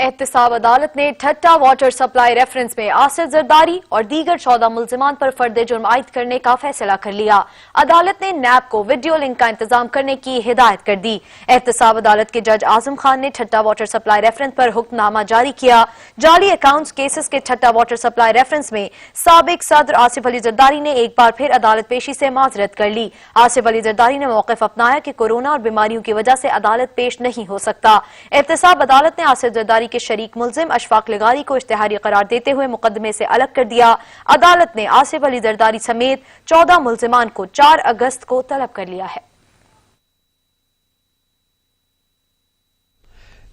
एहतसाब अदालत ने ठट्टा वाटर सप्लाई रेफरेंस में आसिफ जरदारी और दीगर 14 मुल्जिमान पर फर्द जुर्म आयद करने का फैसला कर लिया। अदालत ने नैब को वीडियो लिंक का इंतजाम करने की हिदायत कर दी। एहतसाब अदालत के जज आजम खान ने ठट्टा वाटर सप्लाई रेफरेंस पर हुक्मनामा जारी किया। जाली अकाउंट्स केसेस के ठट्टा वाटर सप्लाई रेफरेंस में साबिक सदर आसिफ अली जरदारी ने एक बार फिर अदालत पेशी से माजरत कर ली। आसिफ अली जरदारी ने मौक़िफ अपनाया कि कोरोना और बीमारियों की वजह से अदालत पेश नहीं हो सकता। एहतसाब अदालत ने आसिफ जरदारी के शरीक मुल्जिम अशफाक लगारी को इश्तिहारी करार देते हुए मुकदमे से अलग कर दिया। अदालत ने आसिफ अली जरदारी समेत 14 मुल्जिमान को 4 अगस्त को तलब कर लिया है।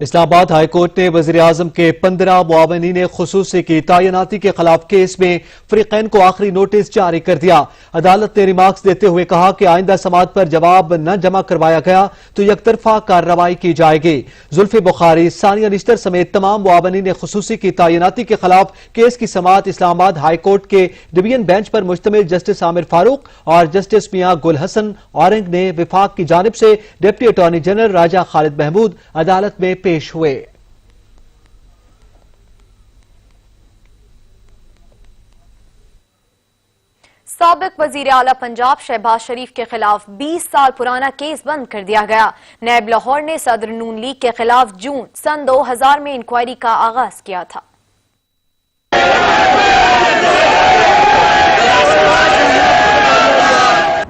इस्लामाबाद हाई कोर्ट ने वज़ीर आज़म के 15 मुआवनीन खुसूसी की तैनाती के खिलाफ केस में फरीकैन को आखिरी नोटिस जारी कर दिया। अदालत ने रिमार्क्स देते हुए कहा कि आइंदा समाअत पर जवाब न जमा करवाया गया तो यकतरफा कार्रवाई की जाएगी। जुल्फी बुखारी, सानिया निश्तर समेत तमाम मुआवनीन खुसूसी की तैनाती के खिलाफ केस की समाअत इस्लामाबाद हाई कोर्ट के डिवीजन बेंच पर मुश्तमिल जस्टिस आमिर फारूक और जस्टिस मियां गुल हसन औरंग ने विफाक की जानिब से डिप्टी अटॉर्नी जनरल राजा खालिद महमूद अदालत में पेश हुए। साबिक वजीर आला पंजाब शहबाज शरीफ के खिलाफ 20 साल पुराना केस बंद कर दिया गया। नैब लाहौर ने सदर नून लीग के खिलाफ जून सन 2000 में इंक्वायरी का आगाज किया था।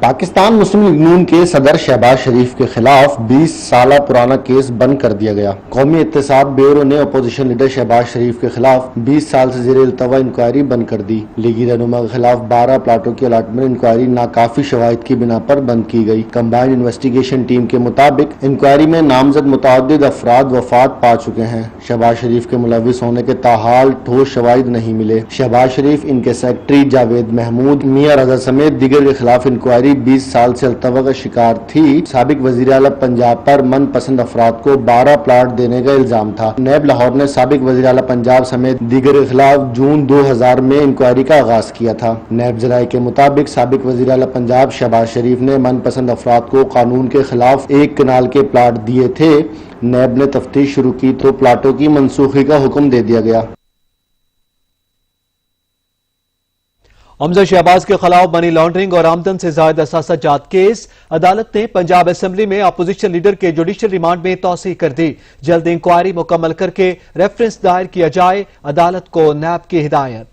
पाकिस्तान मुस्लिम लीग नून के सदर शहबाज शरीफ के खिलाफ 20 साल पुराना केस बंद कर दिया गया। कौमी एहतसाब ब्यूरो ने अपोजिशन लीडर शहबाज शरीफ के खिलाफ 20 साल से ज़ेर इल्तवा इंक्वायरी बंद कर दी। लीगी रहनुमा के खिलाफ 12 प्लाटों की अलाटमेंट इंक्वायरी नाकाफी शवाहिद की बिना पर बंद की गई। कंबाइंड इन्वेस्टिगेशन टीम के मुताबिक इंक्वायरी में नामजद मुतअद्दिद अफराद वफात पा चुके हैं। शहबाज शरीफ के मुलविस होने के ताहाल ठोस शवाहिद नहीं मिले। शहबाज शरीफ, इनके सेक्रेटरी जावेद महमूद, मियां रजा समेत दीगर के खिलाफ इंक्वायरी 20 साल से अल्तवा का शिकार थी। साबिक वजीर आला पंजाब पर मनपसंद अफराद को 12 प्लाट देने का इल्जाम था। नैब लाहौर ने साबिक वजीर आला पंजाब समेत दीगर के खिलाफ जून 2000 में इंक्वायरी का आगाज किया था। नैब जराये के मुताबिक साबिक वजीर आला पंजाब शहबाज शरीफ ने मनपसंद अफराद को कानून के खिलाफ 1 कनाल के प्लाट दिए थे। नैब ने तफ्तीश शुरू की तो प्लाटों की मनसूखी का हुक्म दे दिया गया। हमजा शहबाज के खिलाफ मनी लॉन्ड्रिंग और आमदन से जायद असासा जात केस। अदालत ने पंजाब असेंबली में अपोजिशन लीडर के जुडिशियल रिमांड में तौसीह कर दी। जल्द इंक्वायरी मुकम्मल करके रेफरेंस दायर किया जाए, अदालत को नैब की हिदायत।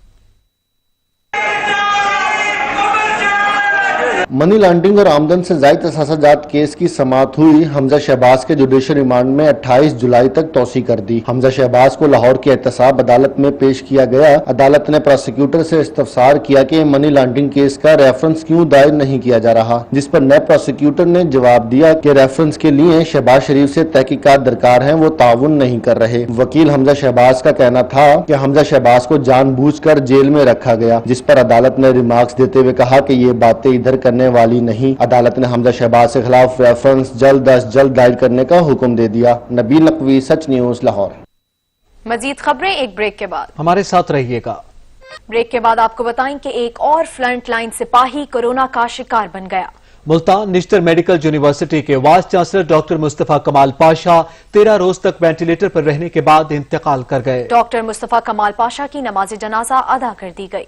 मनी लॉन्ड्रिंग और आमदन से जायद असासाजात केस की समाअत हुई। हमजा शहबाज के जुडिशियल रिमांड में 28 जुलाई तक तौसीह कर दी। हमजा शहबाज को लाहौर की एहतसाब अदालत में पेश किया गया। अदालत ने प्रोसिक्यूटर से इस्तफसार किया कि मनी लॉन्ड्रिंग केस का रेफरेंस क्यों दायर नहीं किया जा रहा, जिस पर नैब प्रोसिक्यूटर ने जवाब दिया कि रेफरेंस के लिए शहबाज शरीफ से तहकीकात दरकार है, वो ताउन नहीं कर रहे। वकील हमजा शहबाज का कहना था कि हमजा शहबाज को जानबूझकर जेल में रखा गया, जिस पर अदालत ने रिमार्क्स देते हुए कहा कि ये बातें इधर करने वाली नहीं। अदालत ने हमजा शहबाज के खिलाफ रेफरेंस जल्द अज जल्द दायर करने का हुक्म दे दिया। नबील नकवी, सच न्यूज, लाहौर। मजीद खबरें एक ब्रेक के बाद। हमारे साथ रहिएगा। ब्रेक के बाद आपको बताएं कि एक और फ्रंट लाइन सिपाही कोरोना का शिकार बन गया। मुल्तान निश्तर मेडिकल यूनिवर्सिटी के वाइस चांसलर डॉक्टर मुस्तफा कमाल पाशा 13 रोज तक वेंटिलेटर पर रहने के बाद इंतकाल कर गए। डॉक्टर मुस्तफा कमाल पाशा की नमाज जनाजा अदा कर दी गई।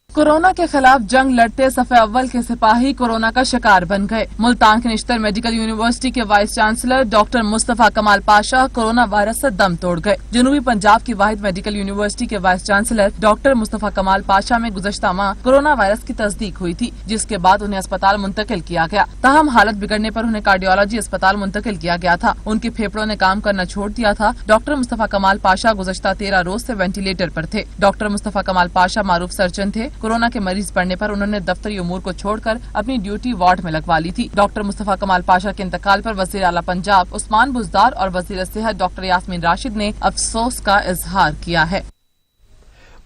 कोरोना के खिलाफ जंग लड़ते सफ़े अव्वल के सिपाही कोरोना का शिकार बन गए। मुल्तान के निश्तर मेडिकल यूनिवर्सिटी के वाइस चांसलर डॉक्टर मुस्तफा कमाल पाशा कोरोना वायरस से दम तोड़ गए। जनूबी पंजाब की वाहिद मेडिकल यूनिवर्सिटी के वाइस चांसलर डॉक्टर मुस्तफा कमाल पाशा में गुज़श्ता माह कोरोना वायरस की तस्दीक हुई थी, जिसके बाद उन्हें अस्पताल मुंतकिल किया गया। ताहम हालत बिगड़ने पर उन्हें कार्डियोलॉजी अस्पताल मुंतकिल किया गया था। उनके फेफड़ों ने काम करना छोड़ दिया था। डॉक्टर मुस्तफा कमाल पाशा गुज़श्ता 13 रोज से वेंटिलेटर पर थे। डॉक्टर मुस्तफा कमाल पाशा मारूफ सर्जन थे। कोरोना के मरीज पड़ने पर उन्होंने दफ्तरी उमूर को छोड़कर अपनी ड्यूटी वार्ड में लगवा ली थी। डॉक्टर मुस्तफा कमाल पाशा के इंतकाल पर वजीर आला पंजाब उस्मान बुज़दार और वजीर सेहत डॉक्टर यास्मीन राशिद ने अफसोस का इजहार किया है।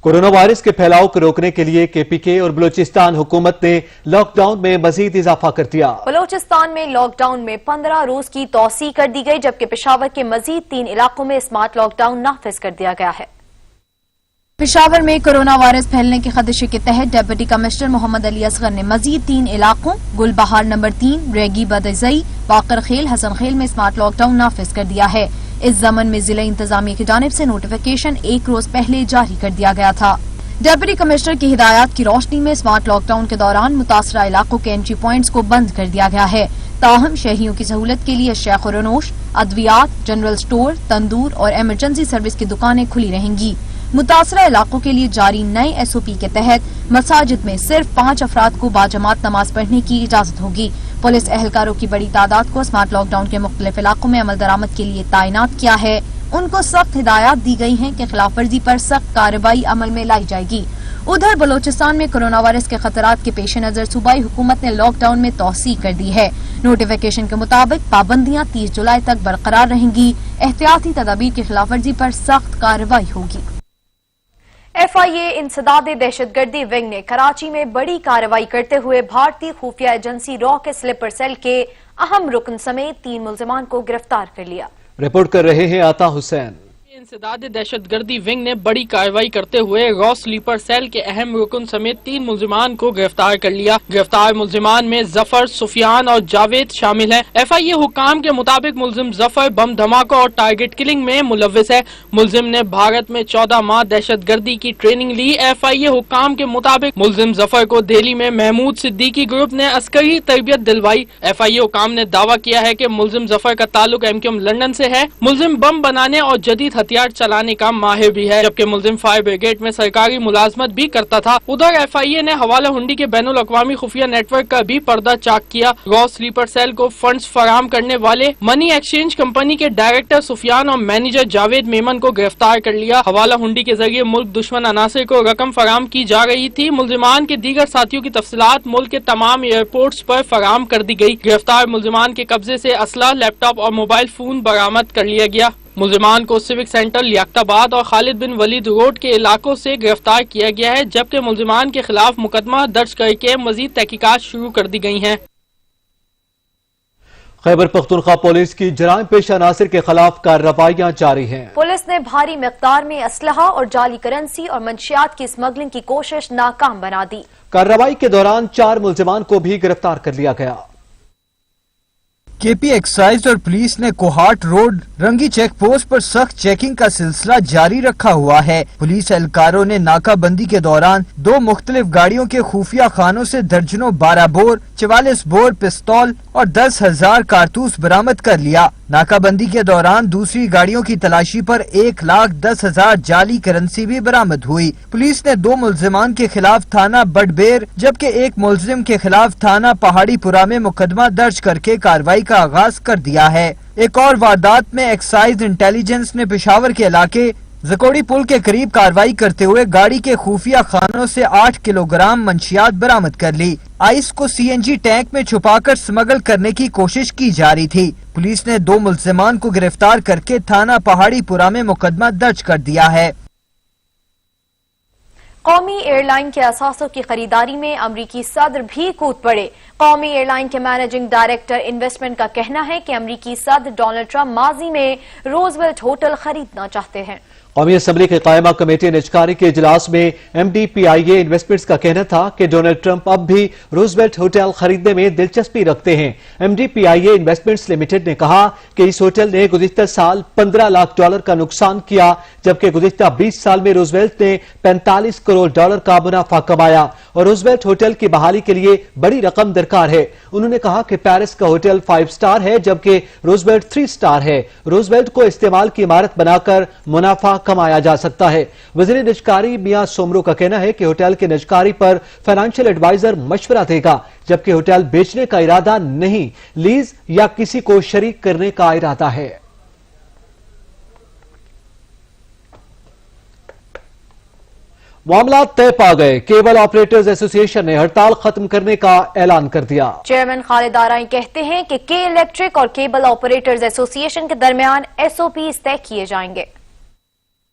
कोरोना वायरस के फैलाव को रोकने के लिए केपीके और बलूचिस्तान हुकूमत ने लॉकडाउन में मजीद इजाफा कर दिया। बलूचिस्तान में लॉकडाउन में 15 रोज की तौसीह कर दी गई, जबकि पेशावर के मजीद 3 इलाकों में स्मार्ट लॉकडाउन नाफिज कर दिया गया है। पेशावर में कोरोना वायरस फैलने के खदशे के तहत डिप्टी कमिश्नर मोहम्मद अली असगर ने मजीद 3 इलाकों गुलबहार नंबर 3, रेगी बदजई, बाकर खेल, हसन खेल में स्मार्ट लॉकडाउन नाफिज कर दिया है। इस ज़मन में जिला इंतजामिया की जानिब से नोटिफिकेशन 1 रोज पहले जारी कर दिया गया था। डिप्टी कमिश्नर की हिदायत की रोशनी में स्मार्ट लॉकडाउन के दौरान मुतासरा इलाकों के एंट्री पॉइंट्स को बंद कर दिया गया है। ताहम शहरियों की सहूलत के लिए शेख रनोश, अद्वियात, जनरल स्टोर, तंदूर और इमरजेंसी सर्विस की दुकानें खुली रहेंगी। मुतासरा इलाकों के लिए जारी नए SOP के तहत मसाजिद में सिर्फ 5 अफराद को बाजमात नमाज पढ़ने की इजाजत होगी। पुलिस एहलकारों की बड़ी तादाद को स्मार्ट लॉकडाउन के मुख्तलिफ इलाकों में अमल दरामद के लिए तैनात किया है। उनको सख्त हिदायत दी गई हैं कि खिलाफ वर्जी पर सख्त कार्रवाई अमल में लाई जाएगी। उधर बलोचिस्तान में कोरोना वायरस के खतरात के पेश नजर सूबाई हुकूमत ने लॉकडाउन में तौसी कर दी है। नोटिफिकेशन के मुताबिक पाबंदियां 30 जुलाई तक बरकरार रहेंगी। एहतियाती तदाबीर की खिलाफ वर्जी पर सख्त कार्रवाई होगी। FIA इंसदादे दहशतगर्दी विंग ने कराची में बड़ी कार्रवाई करते हुए भारतीय खुफिया एजेंसी रॉ के स्लीपर सेल के अहम रुकन समेत 3 मुल्जिमान को गिरफ्तार कर लिया। रिपोर्ट कर रहे हैं आता हुसैन। इंसदाद दहशतगर्दी विंग ने बड़ी कार्रवाई करते हुए रॉ स्लीपर सेल के अहम रुकन समेत 3 मुल्जिमान को गिरफ्तार कर लिया। गिरफ्तार मुल्जिमान में जफर, सुफियान और जावेद शामिल हैं। FIA हुकाम के मुताबिक मुल्जिम जफर बम धमाका और टारगेट किलिंग में मुलव्विस है। मुल्जिम ने भारत में 14 माह दहशतगर्दी की ट्रेनिंग ली। FIA हुकाम के मुताबिक मुल्जिम जफर को दिल्ली में महमूद सिद्दीकी ग्रुप ने अस्करी तरबियत दिलवाई। FIA हुकाम ने दावा किया है कि मुल्जिम जफर का ताल्लुक MQM लंदन से है। मुल्जिम बम बनाने और जदीद हथियार चलाने का माहिर भी है, जबकि मुल्जिम फायर ब्रिगेड में सरकारी मुलाजमत भी करता था। उधर FIA ने हवाला हुंडी के बैनुल अक़वामी खुफिया नेटवर्क का भी पर्दा चाक किया। रॉ स्लीपर सेल को फंड्स फराहम करने वाले मनी एक्सचेंज कंपनी के डायरेक्टर सुफियान और मैनेजर जावेद मेमन को गिरफ्तार कर लिया। हवाला हुंडी के जरिए मुल्क दुश्मन अनासर को रकम फराहम की जा रही थी। मुल्जिमान के दीगर साथियों की तफसीलात मुल्क के तमाम एयरपोर्ट्स पर फराहम कर दी गई। गिरफ्तार मुल्जिमान के कब्जे से असला, लैपटॉप और मोबाइल फोन बरामद कर लिया गया। मुल्जिमान को सिविक सेंटर लियाकताबाद और खालिद बिन वलीद रोड के इलाकों से गिरफ्तार किया गया है, जबकि मुल्जिमान के खिलाफ मुकदमा दर्ज करके मजीद तहकीकात शुरू कर दी गई हैं। खैबर पख्तूनख्वा पुलिस की जराइम पेशा अनासर के खिलाफ कार्रवाइयां जारी हैं। पुलिस ने भारी मिकदार में असलहा और जाली करेंसी और मंशियात की स्मगलिंग की कोशिश नाकाम बना दी। कार्रवाई के दौरान 4 मुल्जिमान को भी गिरफ्तार कर लिया गया। KP एक्साइज और पुलिस ने कोहाट रोड रंगी चेक पोस्ट पर सख्त चेकिंग का सिलसिला जारी रखा हुआ है। पुलिस एहलकारों ने नाकाबंदी के दौरान 2 मुख्तलिफ गाड़ियों के खुफिया खानों से दर्जनों 12 बोर, 44 बोर पिस्तौल और 10,000 कारतूस बरामद कर लिया। नाकाबंदी के दौरान दूसरी गाड़ियों की तलाशी पर 1,10,000 जाली करेंसी भी बरामद हुई। पुलिस ने 2 मुल्जिमान के खिलाफ थाना बडबेर जबकि 1 मुल्जिम के खिलाफ थाना पहाड़ीपुरा में मुकदमा दर्ज करके कार्रवाई का आगाज कर दिया है। एक और वारदात में एक्साइज इंटेलिजेंस ने पेशावर के इलाके जकोड़ी पुल के करीब कार्रवाई करते हुए गाड़ी के खुफिया खानों से 8 किलोग्राम मंशियात बरामद कर ली। आइस को CNG टैंक में छुपाकर स्मगल करने की कोशिश की जा रही थी। पुलिस ने 2 मुल्जिमान को गिरफ्तार करके थाना पहाड़ीपुरा में मुकदमा दर्ज कर दिया है। कौमी एयरलाइन के असासों की खरीदारी में अमरीकी सदर भी कूद पड़े। कौमी एयरलाइन के मैनेजिंग डायरेक्टर इन्वेस्टमेंट का कहना है कि अमरीकी सदर डोनाल्ड ट्रंप माजी में रोजवेल्ट होटल खरीदना चाहते हैं। कौमी असम्बली की कायमा कमेटी निजकारी के इजलास में MDPIA इन्वेस्टमेंट्स का कहना था कि डोनाल्ड ट्रंप अब भी रूजवेल्ट होटल खरीदने में दिलचस्पी रखते हैं। MDPIA इन्वेस्टमेंट्स लिमिटेड ने कहा कि इस होटल ने गुज़िश्ता साल $15 लाख का नुकसान किया, जबकि गुज़िश्ता 20 साल में रूजवेल्ट ने $45 करोड़ का मुनाफा कमाया और रूजवेल्ट होटल की बहाली के लिए बड़ी रकम दरकार है। उन्होंने कहा कि पेरिस का होटल 5 स्टार है जबकि रूजवेल्ट 3 स्टार है। रूजवेल्ट को इस्तेमाल की इमारत बनाकर मुनाफा कमाया जा सकता है। वज़ीर निजकारी मियां सोमरो का कहना है कि होटल के निजकारी पर फाइनेंशियल एडवाइजर मशवरा देगा, जबकि होटल बेचने का इरादा नहीं, लीज या किसी को शरीक करने का इरादा है। मामला तय पा गए। केबल ऑपरेटर्स एसोसिएशन ने हड़ताल खत्म करने का ऐलान कर दिया। चेयरमैन खालिद आराई कहते हैं कि के इलेक्ट्रिक और केबल ऑपरेटर्स एसोसिएशन के दरमियान SOPs तय किए जाएंगे।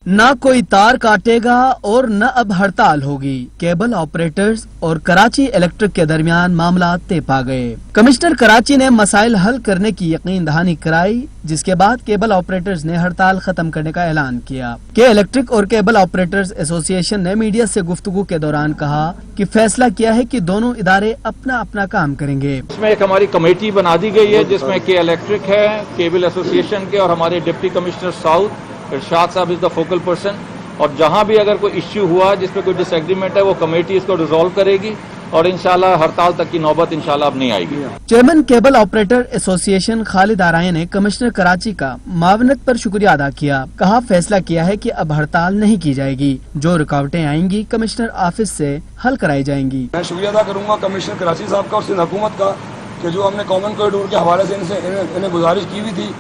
نہ کوئی تار کاٹے گا اور نہ اب ہڑتال ہوگی، کیبل آپریٹرز اور کراچی الیکٹرک کے درمیان معاملات طے پا گئے۔ کمشنر کراچی نے مسائل حل کرنے کی یقین دہانی کرائی، جس کے بعد کیبل آپریٹرز نے ہڑتال ختم کرنے کا اعلان کیا۔ کہ الیکٹرک اور کیبل آپریٹرز ایسوسی ایشن نے میڈیا سے گفتگو کے دوران کہا کہ فیصلہ کیا ہے کہ دونوں ادارے اپنا اپنا کام کریں گے۔ اس میں ایک ہماری کمیٹی بنا دی گئی ہے جس میں کہ الیکٹرک ہے، کیبل ایسوسی ایشن کے، اور ہمارے ڈپٹی کمشنر ساؤتھ ارشاد صاحب از دا فوکل پرسن، اور جہاں بھی اگر کوئی ایشو ہوا جس پہ کوئی ڈس ایگریمنٹ ہے وہ کمیٹی اس کو ریزالو کرے گی، اور انشاءاللہ ہڑتال تک کی نوبت انشاءاللہ اب نہیں آئے گی۔ چیئرمین کیبل آپریٹر ایسوسی ایشن خالد آرائے نے کمشنر کراچی کا معاونت پر شکریہ ادا کیا، کہا فیصلہ کیا ہے کہ اب ہڑتال نہیں کی جائے گی، جو رکاوٹیں آئیں گی کمشنر آفس سے حل کرائی جائیں گی۔ میں شکریہ ادا کروں گا کمشنر کراچی صاحب کا اور سندھ حکومت کا کہ جو ہم نے کامن کوریڈور کے حوالے سے انہیں گزارش کی ہوئی تھی،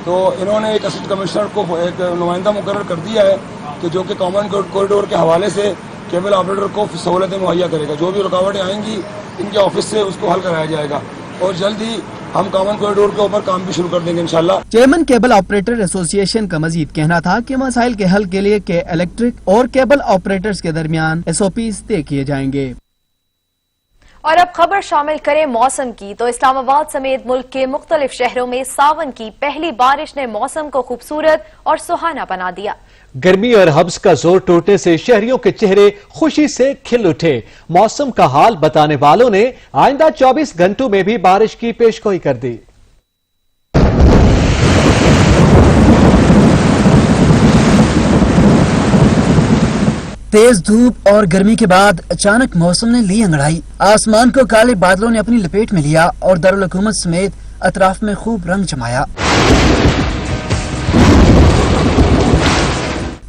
تو انہوں نے ایک اسسٹنٹ کمشنر کو ایک نمائندہ مقرر کر دیا ہے کہ جو کہ کامن کوریڈور کے حوالے سے کیبل آپریٹر کو سہولتیں مہیا کرے گا۔ جو بھی رکاوٹیں آئیں گی ان کے آفس سے اس کو حل کرایا جائے گا، اور جلد ہی ہم کامن کوریڈور کے اوپر کام بھی شروع کر دیں گے انشاءاللہ۔ چیئرمین کیبل آپریٹر ایسوسی ایشن کا مزید کہنا تھا کہ مسائل کے حل کے لیے کہ الیکٹرک اور کیبل آپریٹرز کے درمیان SOPs طے کیے جائیں گے۔ اور اب خبر شامل کریں موسم کی، تو اسلام آباد سمیت ملک کے مختلف شہروں میں ساون کی پہلی بارش نے موسم کو خوبصورت اور سہانا بنا دیا۔ گرمی اور حبس کا زور ٹوٹنے سے شہریوں کے چہرے خوشی سے کھل اٹھے۔ موسم کا حال بتانے والوں نے آئندہ 24 گھنٹوں میں بھی بارش کی پیشگوئی کر دی۔ تیز دھوپ اور گرمی کے بعد اچانک موسم نے لی انگڑائی، آسمان کو کالے بادلوں نے اپنی لپیٹ میں لیا اور دارالحکومت سمیت اطراف میں خوب رنگ جمایا۔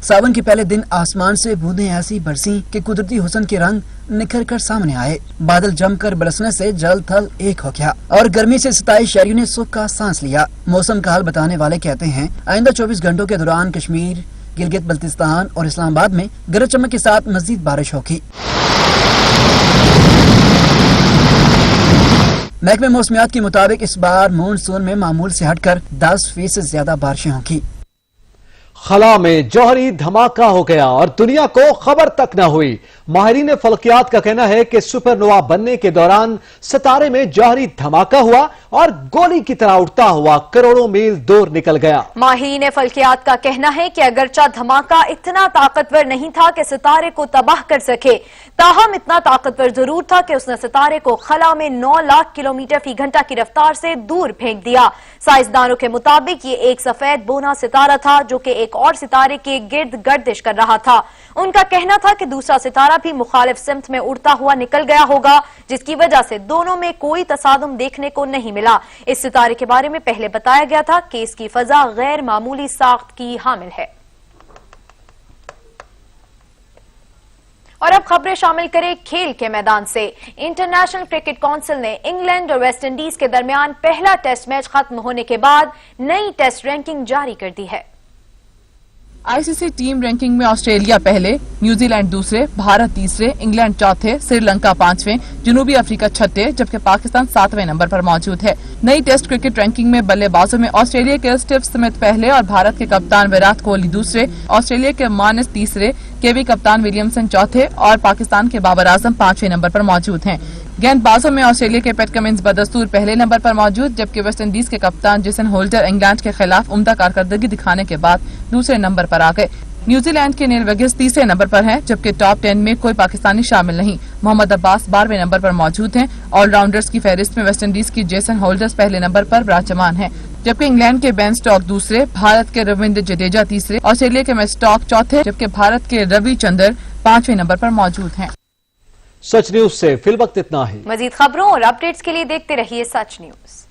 ساون کے پہلے دن آسمان سے بوندیں ایسی برسیں کہ قدرتی حسن کے رنگ نکھر کر سامنے آئے، بادل جم کر برسنے سے جل تھل ایک ہو گیا اور گرمی سے ستائے شہریوں نے سکھ کا سانس لیا۔ موسم کا حال بتانے والے کہتے ہیں آئندہ 24 گھنٹوں کے دوران کشمیر، گلگت بلتستان اور اسلام آباد میں گرج چمک کے ساتھ مزید بارش ہوگی۔ محکمہ موسمیات کے مطابق اس بار مونسون میں معمول سے ہٹ کر 10% زیادہ بارشیں ہوں گی۔ خلا میں جوہری دھماکہ ہو گیا اور دنیا کو خبر تک نہ ہوئی۔ ماہرین فلکیات کا کہنا ہے کہ سپر نوا بننے کے دوران ستارے میں جوہری دھماکہ ہوا اور گولی کی طرح اڑتا ہوا کروڑوں میل دور نکل گیا۔ ماہرین فلکیات کا کہنا ہے کہ اگرچہ دھماکہ اتنا طاقتور نہیں تھا کہ ستارے کو تباہ کر سکے، تاہم اتنا طاقتور ضرور تھا کہ اس نے ستارے کو خلا میں 9 لاکھ کلومیٹر فی گھنٹہ کی رفتار سے دور پھینک دیا۔ سائنسدانوں کے مطابق یہ ایک سفید بونا ستارہ تھا جو کہ ایک اور ستارے کے گرد گردش کر رہا تھا۔ ان کا کہنا تھا کہ دوسرا ستارہ بھی مخالف سمت میں اڑتا ہوا نکل گیا ہوگا، جس کی وجہ سے دونوں میں کوئی تصادم دیکھنے کو نہیں ملا۔ اس ستارے کے بارے میں پہلے بتایا گیا تھا کہ اس کی فضا غیر معمولی ساخت کی حامل ہے۔ اور اب خبریں شامل کریں کھیل کے میدان سے۔ انٹرنیشنل کرکٹ کونسل نے انگلینڈ اور ویسٹ انڈیز کے درمیان پہلا ٹیسٹ میچ ختم ہونے کے بعد نئی ٹیسٹ رینکنگ جاری کر دی ہے۔ ICC ٹیم رینکنگ میں آسٹریلیا پہلے، نیوزی لینڈ دوسرے، بھارت تیسرے، انگلینڈ چوتھے، سری لنکا پانچویں، جنوبی افریقہ چھٹے، جبکہ پاکستان 7ویں نمبر پر موجود ہے۔ نئی ٹیسٹ کرکٹ رینکنگ میں بلے بازوں میں آسٹریلیا کے اسٹیو سمتھ پہلے اور بھارت کے کپتان وراٹ کوہلی دوسرے، آسٹریلیا کے مانس تیسرے، کیوی کپتان ولیمسن چوتھے اور پاکستان کے بابر اعظم 5ویں نمبر پر موجود ہیں۔ گیند بازوں میں آسٹریلیا کے پیٹ کمنز بدستور پہلے نمبر پر موجود، جبکہ ویسٹ انڈیز کے کپتان جیسن ہولڈر انگلینڈ کے خلاف عمدہ کارکردگی دکھانے کے بعد دوسرے نمبر پر آ گئے۔ نیوزی لینڈ کے نیل ویگس تیسرے نمبر پر ہیں، جبکہ ٹاپ 10 میں کوئی پاکستانی شامل نہیں۔ محمد عباس 12ویں نمبر پر موجود ہیں۔ آل راؤنڈرز کی فہرست میں ویسٹ انڈیز کی جیسن ہولڈرز پہلے نمبر پر براجمان ہیں، جبکہ انگلینڈ کے بین سٹاک دوسرے، بھارت کے روندر جڈیجا تیسرے، آسٹریلیا کے میٹ سٹاک چوتھے، جبکہ بھارت کے روی چندر 5ویں نمبر پر موجود ہیں۔ سچ نیوز سے فی الوقت اتنا ہی۔ مزید خبروں اور اپڈیٹس کے لیے دیکھتے رہیے سچ نیوز۔